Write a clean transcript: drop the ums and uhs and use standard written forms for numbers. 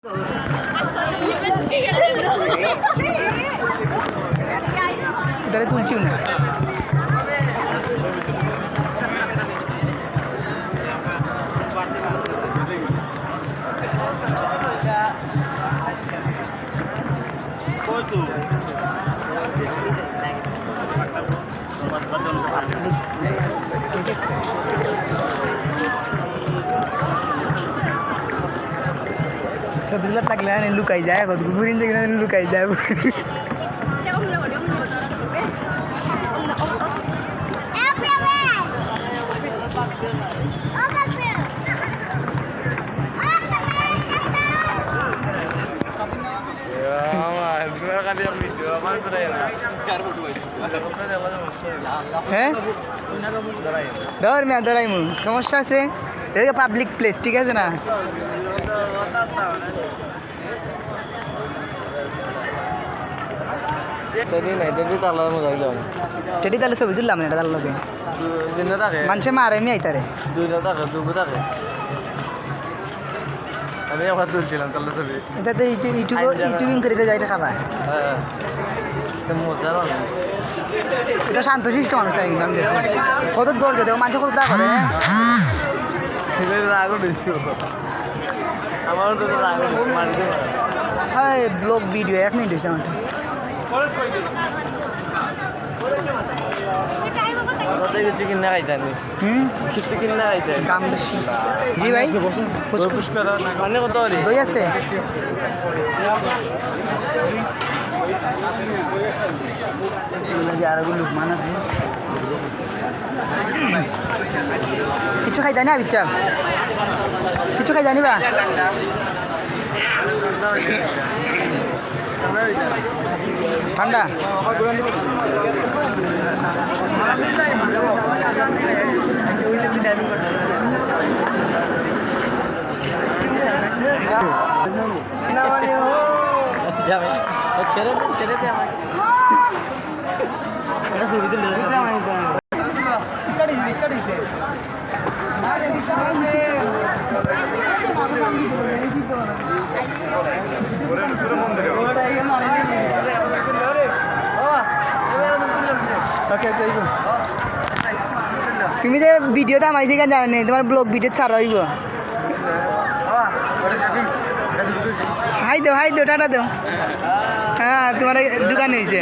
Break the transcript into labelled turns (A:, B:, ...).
A: इधर तुलसी ना सब लागला आणि लुकाई जाय गुरीन देखील लुकाई जाय डर मैं डराई समस्या আছে এটা পাবলিক প্লেস ঠিক আছে না টেডি তাহলে ছবি তুললাম এটা তার লগে মানুষে মারে মি আইতারে
B: আমি আবার তুলছিলাম তাহলে ছবি
A: এটাতে ইউটিউবিং করে যাইতে খাবা
B: মজার
A: এটা শান্তশিষ্ট মানুষ তাই নাম দিয়েছে কত দৌড় যেতে মানুষ কত দা করে
B: রাগ আমারও তো রাগ মারতে
A: হ্যাঁ ব্লগ ভিডিও 1 মিনিট হয়েছে আমার
B: চিকেন না খাইতেন চিকেন না খাইতেন
A: দাম বেশি জি ভাই
B: মানে কত
A: দই আছে কিছু খাই জানি আবিচ্ছা কিছু খাই জানিবা ঠান্ডা
B: ছেড়ে ছেড়ে
A: তুমি যে ভিডিও দামাইছি কেন জানো নেই তোমার ব্লগ ভিডিও ছাড়া হইব হাই দেও টাটা দেও হ্যাঁ তোমার দোকান হয়েছে